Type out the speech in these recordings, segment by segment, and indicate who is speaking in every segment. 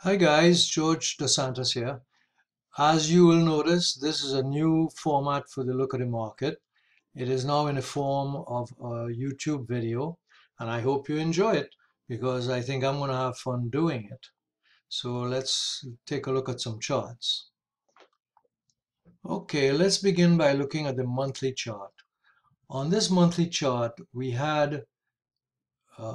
Speaker 1: Hi guys, George Dos Santos here. As you will notice, this is a new format for the Look at the Market. It is now in the form of a YouTube video, and I hope you enjoy it because I think I'm going to have fun doing it. So let's take a look at some charts. Okay, let's begin by looking at the monthly chart. On this monthly chart, we had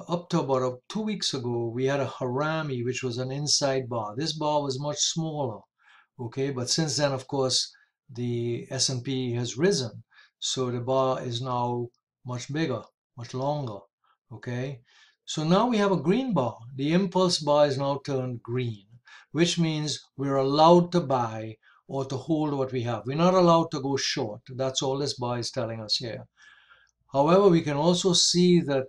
Speaker 1: up to about 2 weeks ago, we had a Harami, which was an inside bar. This bar was much smaller, okay? But since then, of course, the S&P has risen. So the bar is now much bigger, much longer, okay? So now we have a green bar. The impulse bar is now turned green, which means we're allowed to buy or to hold what we have. We're not allowed to go short. That's all this bar is telling us here. However, we can also see that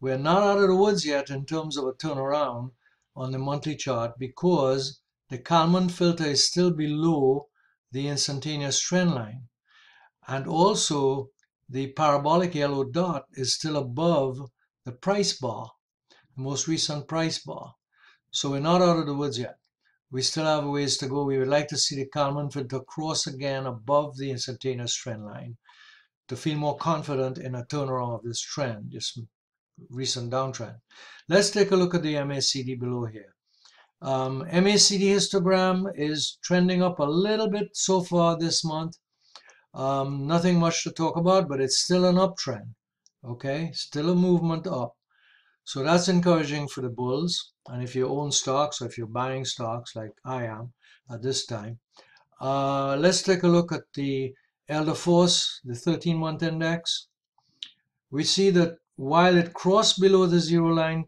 Speaker 1: we're not out of the woods yet in terms of a turnaround on the monthly chart because the Kalman filter is still below the instantaneous trend line. And also the parabolic yellow dot is still above the price bar, the most recent price bar. So we're not out of the woods yet. We still have a ways to go. We would like to see the Kalman filter cross again above the instantaneous trend line to feel more confident in a turnaround of this trend, this recent downtrend. Let's take a look at the MACD below here. MACD histogram is trending up a little bit so far this month. Nothing much to talk about, but it's still an uptrend. Okay, still a movement up. So that's encouraging for the bulls. And if you own stocks or if you're buying stocks like I am at this time, let's take a look at the Elder Force, the 13-month index. We see that while it crossed below the zero line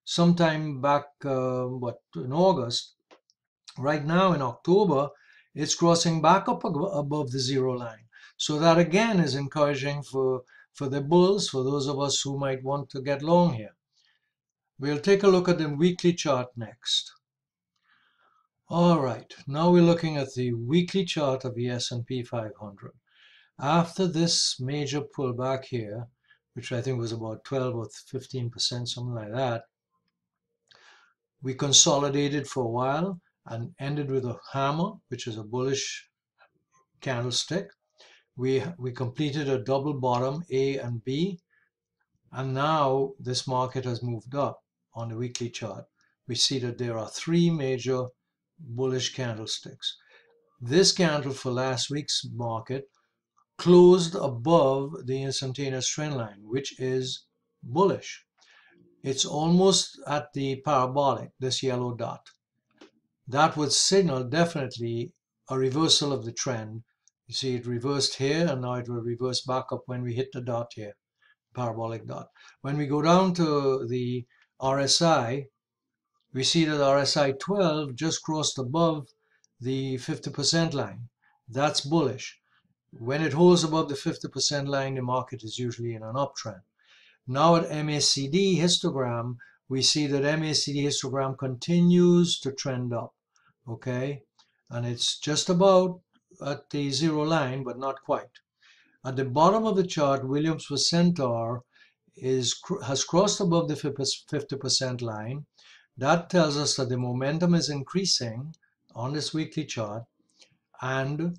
Speaker 1: sometime back, in August, right now in October, it's crossing back up above the zero line. So that again is encouraging for the bulls, for those of us who might want to get long here. We'll take a look at the weekly chart next. All right, now we're looking at the weekly chart of the S&P 500. After this major pullback here, which I think was about 12 or 15%, something like that, we consolidated for a while and ended with a hammer, which is a bullish candlestick. We completed a double bottom, A and B, and now this market has moved up on the weekly chart. We see that there are three major bullish candlesticks. This candle for last week's market closed above the instantaneous trend line, which is bullish. It's almost at the parabolic, this yellow dot. That would signal definitely a reversal of the trend. You see it reversed here and now it will reverse back up when we hit the dot here, parabolic dot. When we go down to the RSI, we see that RSI 12 just crossed above the 50% line. That's bullish. When it holds above the 50% line, the market is usually in an uptrend. Now at MACD histogram, we see that MACD histogram continues to trend up, okay? And it's just about at the zero line, but not quite. At the bottom of the chart, Williams for Centaur has crossed above the 50% line. That tells us that the momentum is increasing on this weekly chart. And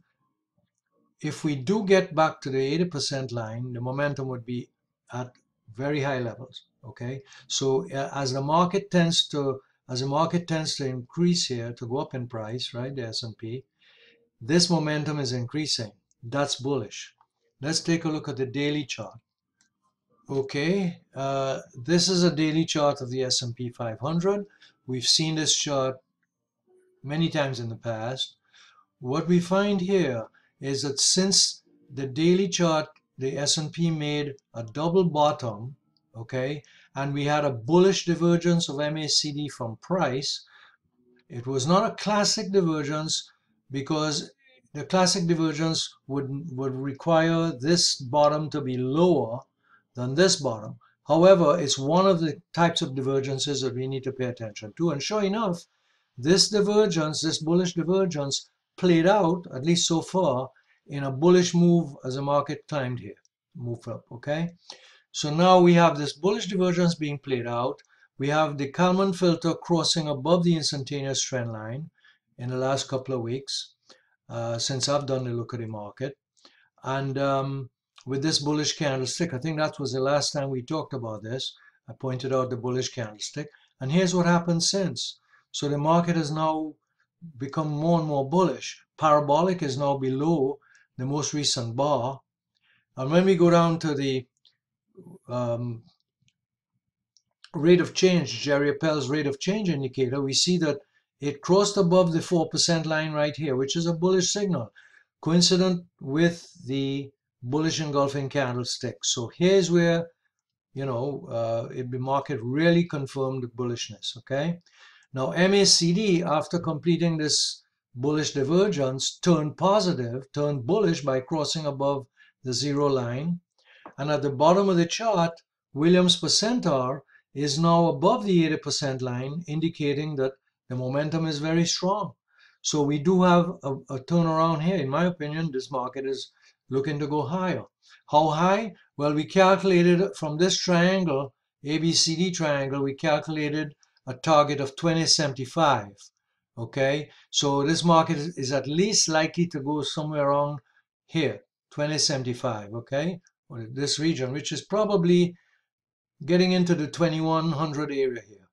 Speaker 1: if we do get back to the 80% line, the momentum would be at very high levels. Okay, so as the market tends to increase here, to go up in price, right, the S&P, this momentum is increasing. That's bullish. Let's take a look at the daily chart. Okay, this is a daily chart of the S&P 500. We've seen this chart many times in the past. What we find here is that since the daily chart, the S&P made a double bottom, okay, and we had a bullish divergence of MACD from price. It was not a classic divergence because the classic divergence would require this bottom to be lower than this bottom. However, it's one of the types of divergences that we need to pay attention to. And sure enough, this divergence, this bullish divergence, played out, at least so far, in a bullish move as the market climbed here, moved up, okay? So now we have this bullish divergence being played out, we have the Kalman filter crossing above the instantaneous trend line in the last couple of weeks since I've done the look at the market. And with this bullish candlestick, I think that was the last time we talked about this. I pointed out the bullish candlestick. And here's what happened since. So the market has now become more and more bullish. Parabolic is now below the most recent bar. And when we go down to the rate of change, Jerry Appel's rate of change indicator, we see that it crossed above the 4% line right here, which is a bullish signal, coincident with the bullish engulfing candlestick. So here's where, you know, the market really confirmed bullishness, okay? Now MACD, after completing this bullish divergence, turned positive, turned bullish by crossing above the zero line. And at the bottom of the chart, Williams percentile is now above the 80% line, indicating that the momentum is very strong. So we do have a turnaround here. In my opinion, this market is looking to go higher. How high? Well, we calculated from this triangle, ABCD triangle, we calculated a target of 2075. Okay, so this market is at least likely to go somewhere around here, 2075. Okay, or this region, which is probably getting into the 2100 area here.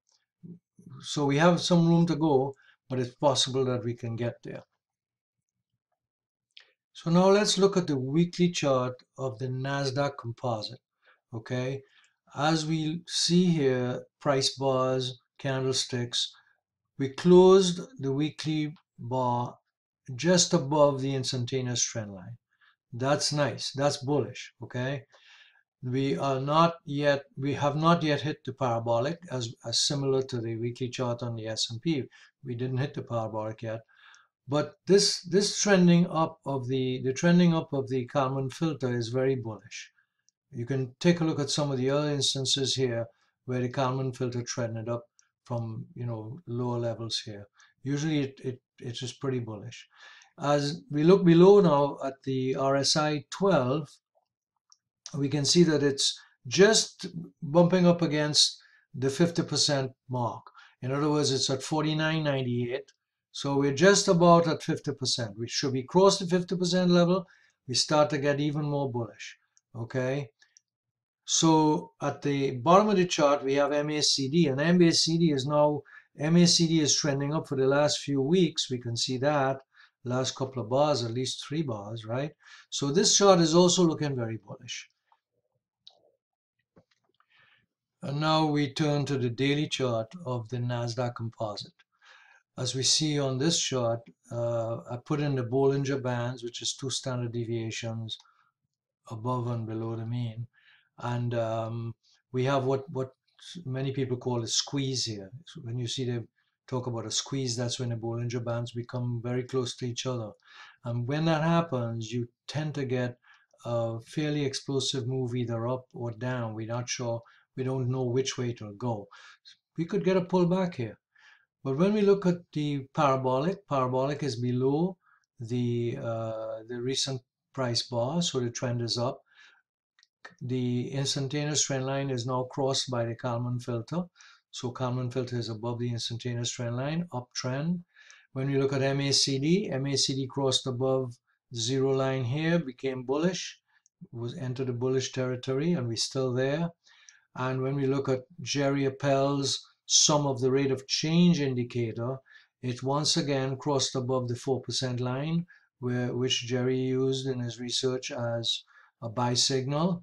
Speaker 1: So we have some room to go, but it's possible that we can get there. So now let's look at the weekly chart of the NASDAQ composite. Okay, as we see here, price bars, candlesticks, we closed the weekly bar just above the instantaneous trend line. That's nice, that's bullish. Okay, we have not yet hit the parabolic as similar to the weekly chart on the S&P. We didn't hit the parabolic yet, but this trending up of the trending up of the Kalman filter is very bullish. You can take a look at some of the other instances here where the Kalman filter trended up from, you know, lower levels here. Usually it is pretty bullish. As we look below now at the RSI 12, we can see that it's just bumping up against the 50% mark. In other words, it's at 49.98. So we're just about at 50%. Should we cross the 50% level, we start to get even more bullish. Okay. So at the bottom of the chart, we have MACD, and MACD is trending up for the last few weeks. We can see that last couple of bars, at least 3 bars, right? So this chart is also looking very bullish. And now we turn to the daily chart of the NASDAQ composite. As we see on this chart, I put in the Bollinger Bands, which is 2 standard deviations above and below the mean. And we have what many people call a squeeze here. So when you see them talk about a squeeze, that's when the Bollinger Bands become very close to each other. And when that happens, you tend to get a fairly explosive move either up or down. We're not sure. We don't know which way it will go. We could get a pullback here. But when we look at the parabolic is below the recent price bar, so the trend is up. The instantaneous trend line is now crossed by the Kalman filter. So Kalman filter is above the instantaneous trend line, uptrend. When we look at MACD crossed above the zero line here, became bullish, was entered the bullish territory, and we're still there. And when we look at Jerry Appel's sum of the rate of change indicator, it once again crossed above the 4% line, which Jerry used in his research as a buy signal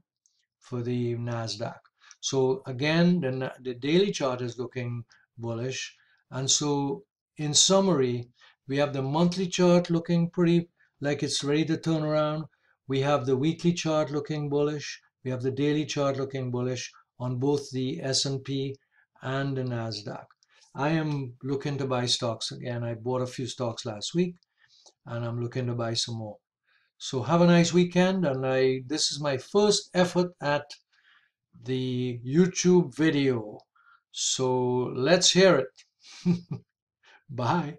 Speaker 1: for the NASDAQ. So again, the daily chart is looking bullish. And so in summary, we have the monthly chart looking pretty like it's ready to turn around. We have the weekly chart looking bullish. We have the daily chart looking bullish on both the S&P and the NASDAQ. I am looking to buy stocks again. I bought a few stocks last week, and I'm looking to buy some more. So have a nice weekend, and this is my first effort at the YouTube video. So let's hear it. Bye.